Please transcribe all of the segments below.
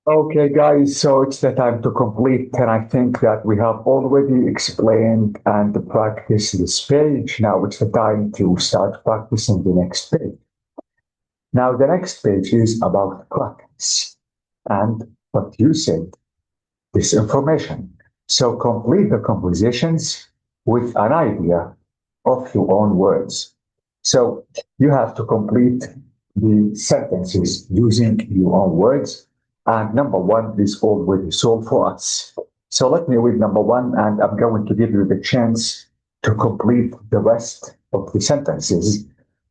Okay, guys, so it's the time to complete, and I think that we have already explained and practiced this page. Now it's the time to start practicing the next page. Now, the next page is about practice and what you said, this information. So complete the compositions with an idea of your own words. So you have to complete the sentences using your own words. And number one is already solved for us. So let me read number one, and I'm going to give you the chance to complete the rest of the sentences.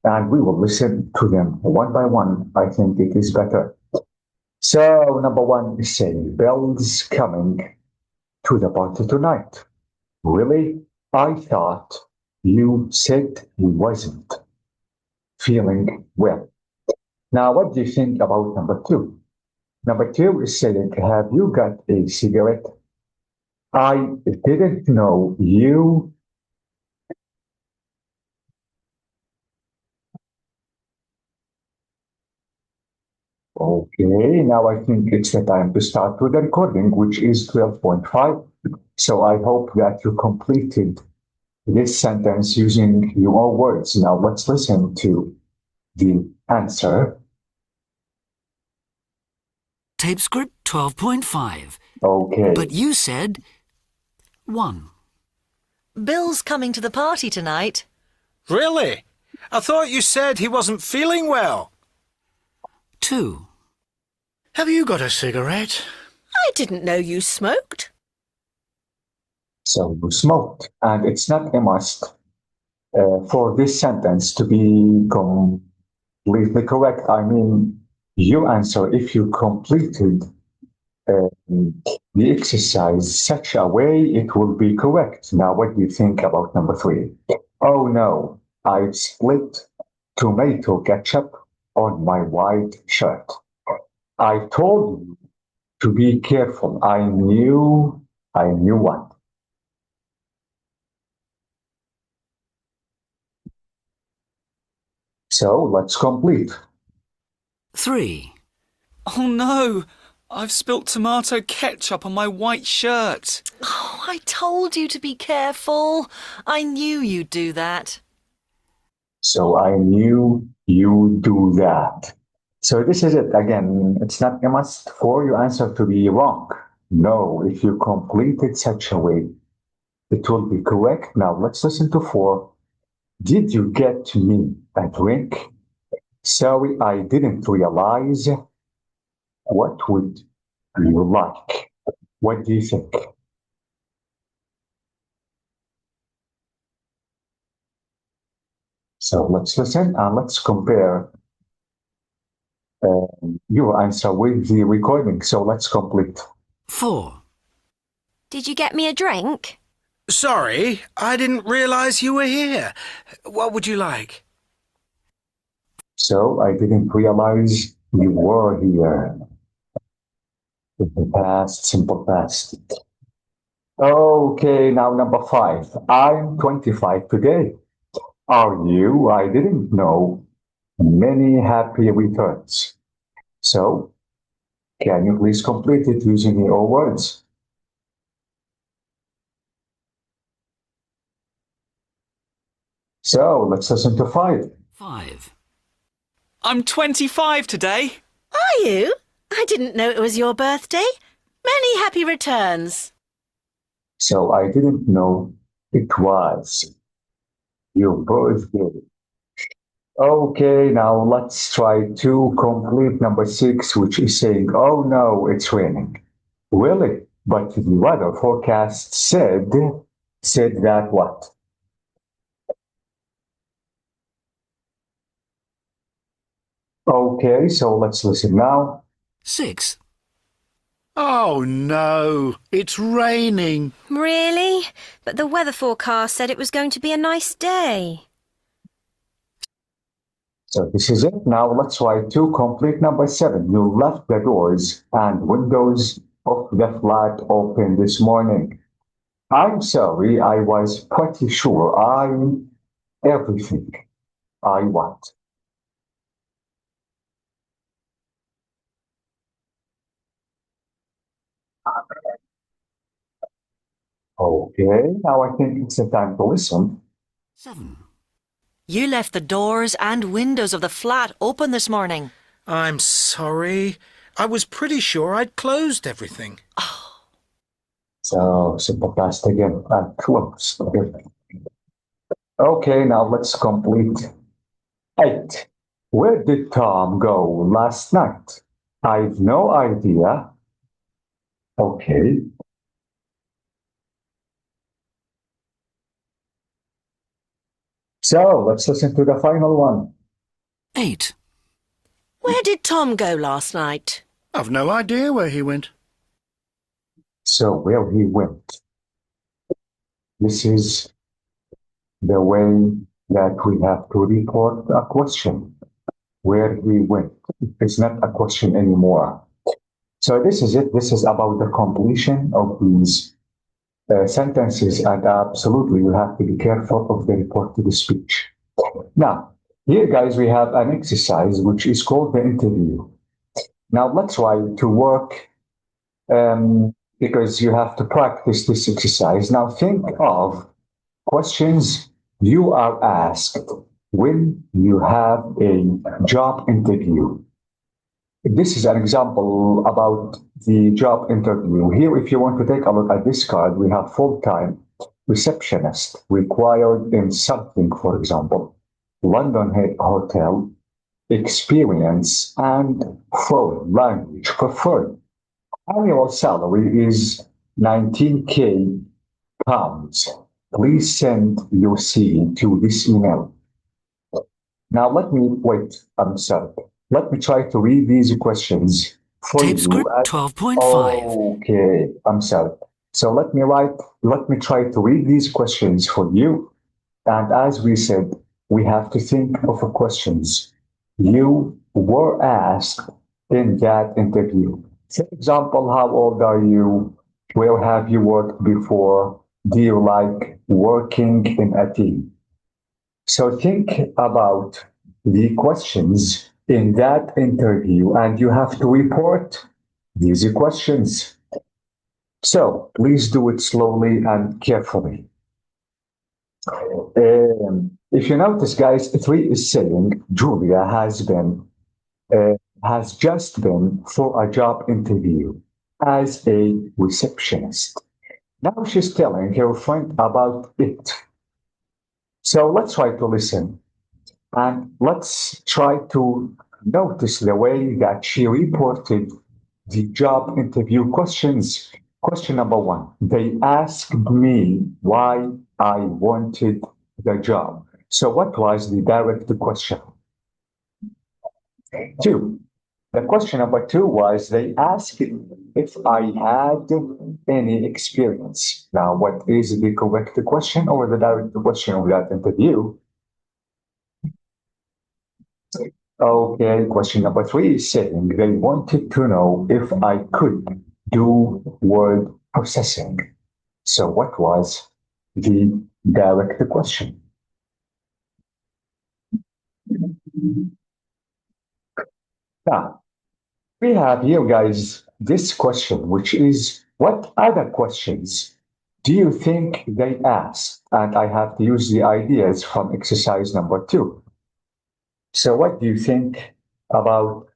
And we will listen to them one by one. I think it is better. So, number one is saying, Bell's coming to the party tonight. Really? I thought you said he wasn't feeling well. Now, what do you think about number two? Number two is saying, have you got a cigarette? I didn't know you. Okay, now I think it's the time to start with the recording, which is 12.5. So I hope that you completed this sentence using your own words. Now let's listen to the answer. Tape script 12.5. Okay. But you said 1. Bill's coming to the party tonight. Really? I thought you said he wasn't feeling well. 2. Have you got a cigarette? I didn't know you smoked. So you smoked, and it's not a must for this sentence to be completely correct. I mean, you answer if you completed the exercise such a way it will be correct. Now, what do you think about number three? Oh no, I split tomato ketchup on my white shirt. I told you to be careful. I knew what. So let's complete. 3. Oh no! I've spilt tomato ketchup on my white shirt. Oh, I told you to be careful. I knew you'd do that. So I knew you do that. So this is it. Again, it's not a must for your answer to be wrong. No, if you complete it such a way, it will be correct. Now let's listen to four. Did you get me a drink? Sorry, I didn't realize. What would you like? What do you think? So let's listen and let's compare your answer with the recording. So let's complete. 4. Did you get me a drink? Sorry, I didn't realize you were here. What would you like? So I didn't realize you were here. In the past, simple past. Okay, now number five. I'm 25 today. Are you? I didn't know. Many happy returns. So, can you please complete it using your words? So, let's listen to five. 5. I'm 25 today. Are you? I didn't know it was your birthday. Many happy returns. So, I didn't know it was your birthday. Okay, now let's try to complete number six, which is saying, oh no, it's raining. Really? But the weather forecast said that what? Okay, so let's listen now. 6. Oh no, it's raining. Really? But the weather forecast said it was going to be a nice day. So this is it. Now let's try to complete number seven. You left the doors and windows of the flat open this morning. I'm sorry, I was pretty sure everything I want. Okay, now I think it's the time to listen. 7, You left the doors and windows of the flat open this morning. I'm sorry. I was pretty sure I'd closed everything. So, simple past again, and close. Okay, now let's complete 8. Where did Tom go last night? I've no idea. Okay. So, let's listen to the final one. 8, Where did Tom go last night? I've no idea where he went. So, where he went. This is the way that we have to report a question. Where he went. It's not a question anymore. So this is it. This is about the completion of these sentences, and absolutely you have to be careful of the reported speech. Now, here, guys, we have an exercise which is called the interview. Now, let's try to work because you have to practice this exercise. Now, think of questions you are asked when you have a job interview. This is an example about the job interview. Here, if you want to take a look at this card, we have full-time receptionist required in something, for example, London Head Hotel, experience, and foreign language preferred. Annual salary is 19k pounds. Please send your CV to this email. Now let me try to read these questions for tape you. script 12.5, Okay, I'm sorry. So let me try to read these questions for you. And as we said, we have to think of questions you were asked in that interview. For example, how old are you? Where have you worked before? Do you like working in a team? So think about the questions in that interview and you have to report these questions. So please do it slowly and carefully. If you notice, guys, 3 is saying Julia has just been for a job interview as a receptionist. Now she's telling her friend about it. So let's try to listen and let's try to notice the way that she reported the job interview questions. Question number 1, they asked me why I wanted the job. So what was the direct question? 2, the question number 2 was they asked if I had any experience. Now, what is the correct question or the direct question of that interview? Okay, question number 3 is saying they wanted to know if I could do word processing. So what was the direct question? Now, we have here, guys, this question, which is what other questions do you think they asked? And I have to use the ideas from exercise number 2. So what do you think about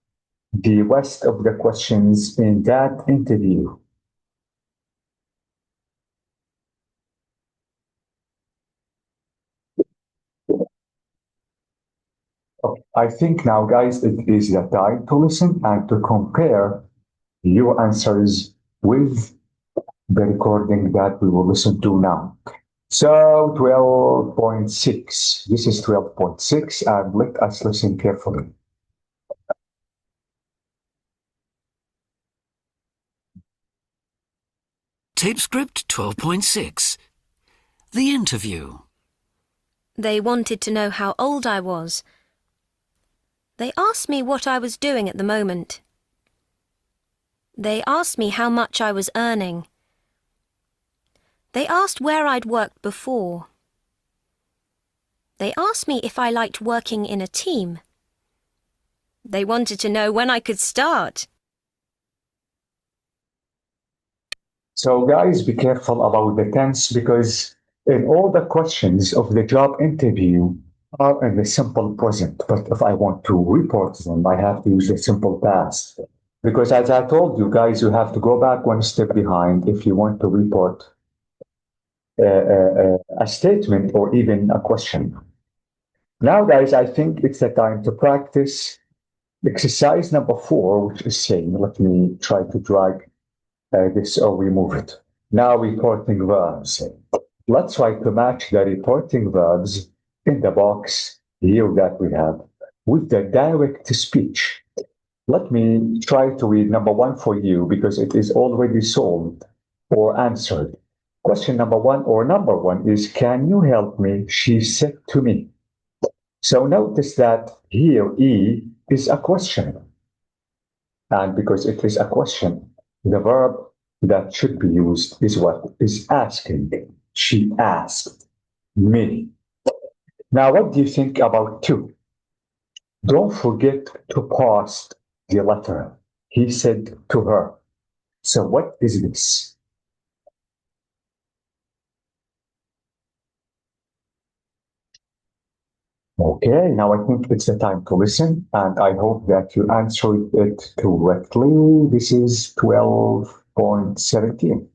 the rest of the questions in that interview? Okay, I think now, guys, it is the time to listen and to compare your answers with the recording that we will listen to now. So 12.6, this is 12.6, and let us listen carefully. tape script 12.6, the interview. They wanted to know how old I was. They asked me what I was doing at the moment. They asked me how much I was earning. They asked where I'd worked before. They asked me if I liked working in a team. They wanted to know when I could start. So, guys, be careful about the tense because in all the questions of the job interview are in the simple present. But if I want to report them, I have to use the simple past. Because as I told you guys, you have to go back one step behind if you want to report a statement or even a question. Now, guys, I think it's the time to practice exercise number 4, which is saying, let me try to drag this or remove it. Now, reporting verbs. Let's try to match the reporting verbs in the box here that we have with the direct speech. Let me try to read number 1 for you because it is already solved or answered. Question number 1 or number 1 is, can you help me? She said to me. So notice that here E is a question. And because it is a question, the verb that should be used is what? Is asking. She asked me. Now, what do you think about 2? Don't forget to post the letter. He said to her. So what is this? Okay, now I think it's the time to listen, and I hope that you answered it correctly. This is 12.17.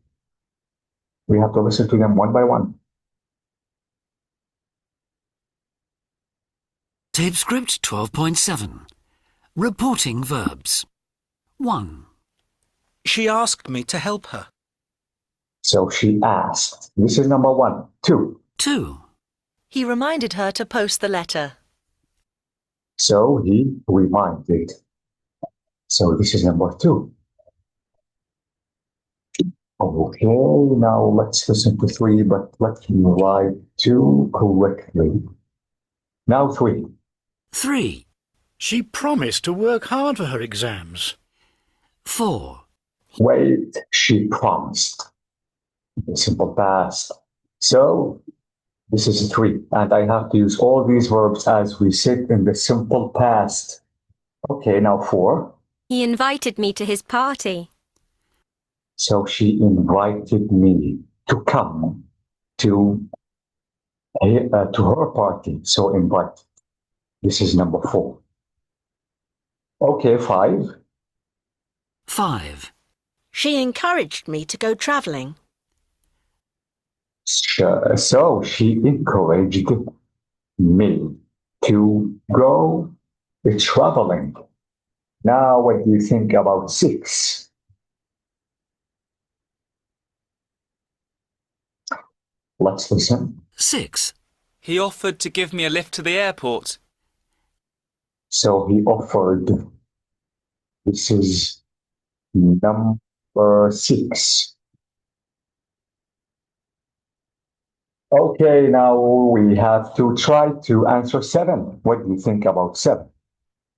We have to listen to them one by one. Tape script 12.7. Reporting verbs. 1. She asked me to help her. So she asked. This is number 1. 2. 2. He reminded her to post the letter. So he reminded. So this is number 2. Okay, now let's listen to 3, but let me write 2 correctly. Now 3. 3. She promised to work hard for her exams. 4. Wait, she promised. The simple past. So this is 3, and I have to use all these verbs as we said in the simple past. Okay, now 4. He invited me to his party. So she invited me to come to her party. So invite. This is number 4. Okay, 5. 5. She encouraged me to go travelling. So she encouraged me to go traveling. Now, what do you think about 6? Let's listen. 6. He offered to give me a lift to the airport. So he offered. This is number 6. Okay, now we have to try to answer 7. What do you think about 7?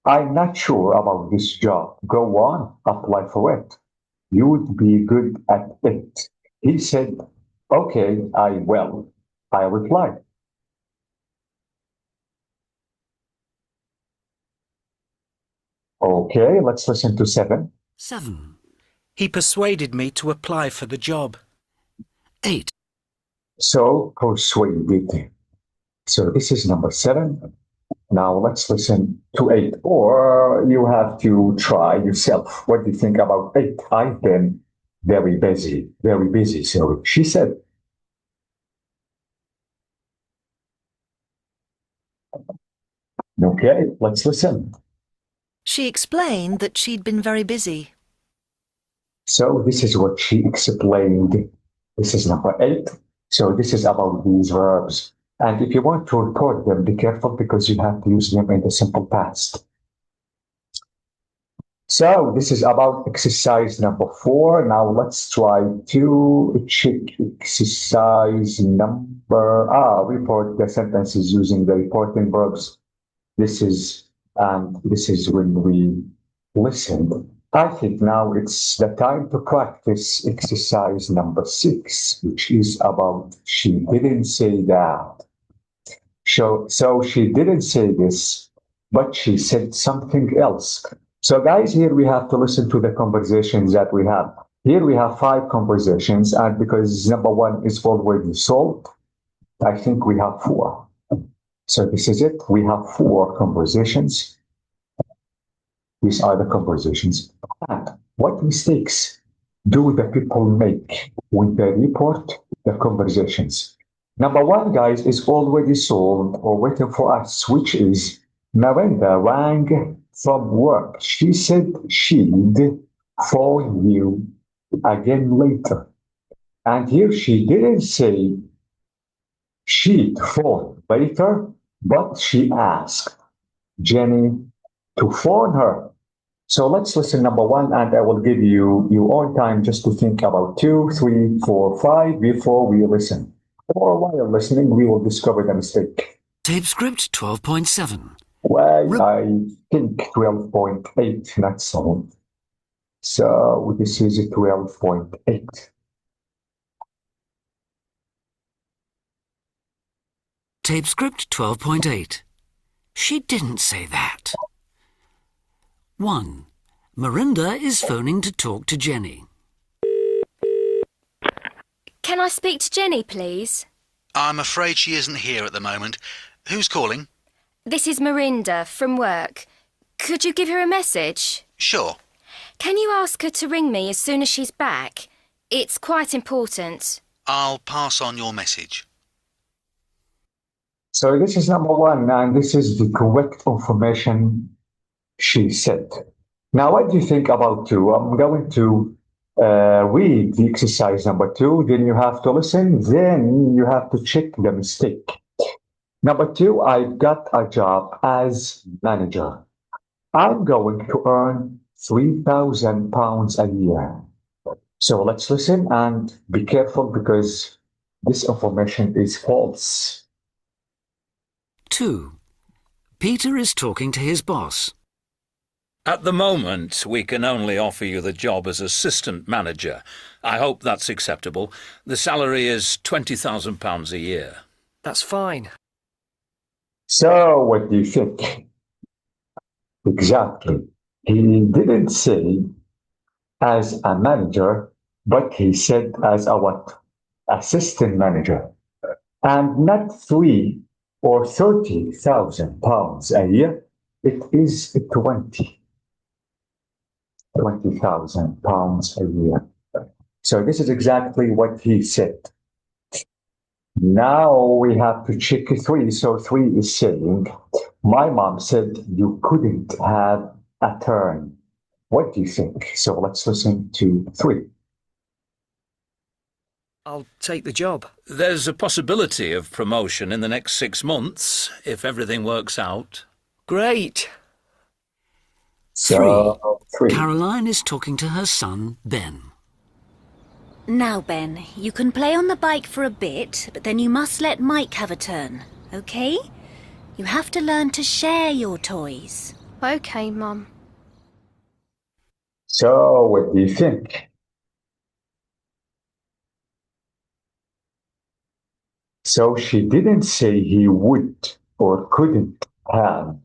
I'm not sure about this job. Go on, apply for it. You would be good at it. He said, okay, I will. I replied. Okay, let's listen to 7. 7. He persuaded me to apply for the job. 8. So persuaded. So this is number 7. Now let's listen to 8. Or you have to try yourself. What do you think about 8? I've been very busy. So she said. Okay, let's listen. She explained that she'd been very busy. So this is what she explained. This is number 8. So this is about these verbs. And if you want to record them, be careful because you have to use them in the simple past. So this is about exercise number 4. Now let's try to check exercise number, report the sentences using the reporting verbs. This is when we listen. I think now it's the time to practice exercise number 6, which is about she didn't say that. So she didn't say this, but she said something else. So guys, here we have to listen to the conversations that we have. Here we have 5 conversations, and because number 1 is already solved, I think we have 4. So this is it. We have 4 conversations. These are the conversations. And what mistakes do the people make when they report the conversations? Number 1, guys, is already solved or waiting for us, which is Miranda rang from work. She said she'd phone you again later. And here she didn't say she'd phone later, but she asked Jenny to phone her. So let's listen number 1, and I will give you your own time just to think about 2, 3, 4, 5 before we listen. Or while listening, we will discover the mistake. Tape script 12.7. Well, I think 12.8, that's solved. So this is 12.8. Tape script 12.8. She didn't say that. 1. Miranda is phoning to talk to Jenny. Can I speak to Jenny, please? I'm afraid she isn't here at the moment. Who's calling? This is Miranda from work. Could you give her a message? Sure. Can you ask her to ring me as soon as she's back? It's quite important. I'll pass on your message. So this is number 1, and this is the correct information she said. Now, what do you think about 2? I'm going to read the exercise number 2, then you have to listen, then you have to check the mistake. Number 2, I've got a job as manager. I'm going to earn £3,000 a year. So let's listen and be careful because this information is false. 2. Peter is talking to his boss. At the moment, we can only offer you the job as assistant manager. I hope that's acceptable. The salary is £20,000 a year. That's fine. So what do you think? Exactly. He didn't say as a manager, but he said as a what? Assistant manager. And not 3 or 30,000 pounds a year. It is 20,000 pounds a year. So this is exactly what he said. Now we have to check 3. So 3 is saying, my mom said you couldn't have a turn. What do you think? So let's listen to 3. I'll take the job. There's a possibility of promotion in the next 6 months, if everything works out. Great. So 3. Caroline is talking to her son, Ben. Now, Ben, you can play on the bike for a bit, but then you must let Mike have a turn, okay? You have to learn to share your toys. OK, Mum. So what do you think? So she didn't say he would or couldn't have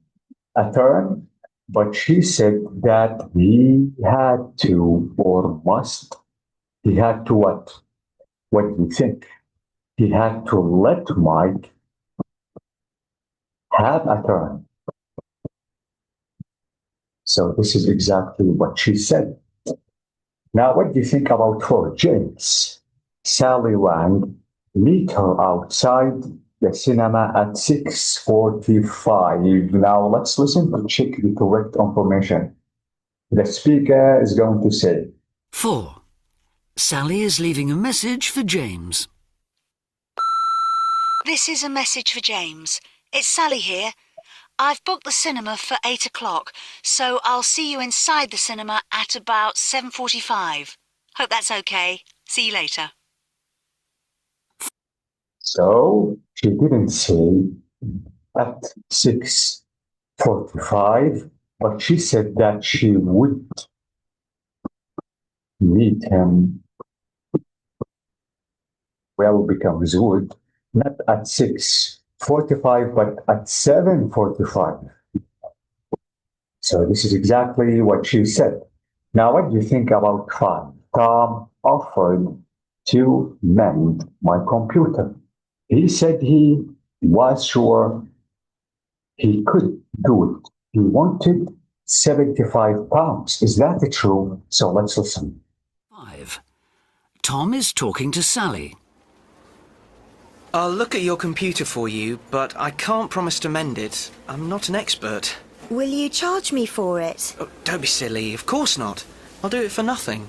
a turn, but she said that he had to or must. He had to what? What do you think? He had to let Mike have a turn. So this is exactly what she said. Now, what do you think about 4? James? Sally rang, meet her outside the cinema at 6:45. Now, let's listen to check the correct information. The speaker is going to say, 4. Sally is leaving a message for James. This is a message for James. It's Sally here. I've booked the cinema for 8 o'clock, so I'll see you inside the cinema at about 7:45. Hope that's okay. See you later. so she didn't say at 6:45, but she said that she would meet him. Well, becomes would, not at 6:45, but at 7:45. So this is exactly what she said. Now, what do you think about 5? Tom offered to mend my computer. He said he was sure he could do it. He wanted £75. Is that true? So let's listen. 5. Tom is talking to Sally. I'll look at your computer for you, but I can't promise to mend it. I'm not an expert. Will you charge me for it? Oh, don't be silly. Of course not. I'll do it for nothing.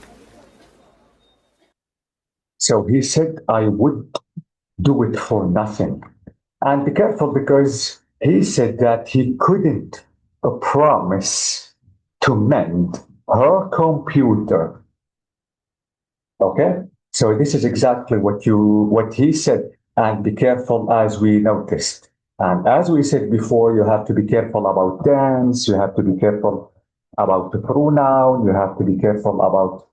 So he said I would do it for nothing. And be careful, because he said that he couldn't promise to mend her computer. Okay? So this is exactly what he said. And be careful, as we noticed. And as we said before, you have to be careful about tense, you have to be careful about the pronoun, you have to be careful about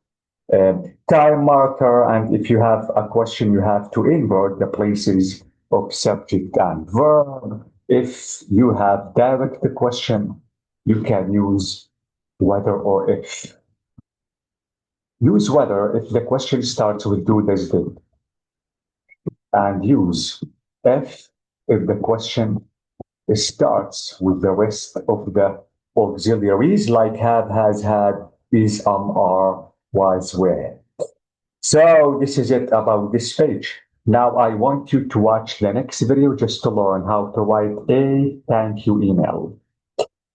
time marker, and if you have a question, you have to invert the places of subject and verb. If you have direct question, you can use whether or if. Use whether if the question starts with do, this, did. And use if the question starts with the rest of the auxiliaries, like have, has, had, is, are, was, were. So this is it about this page. Now I want you to watch the next video just to learn how to write a thank you email.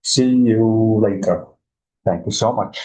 See you later. Thank you so much.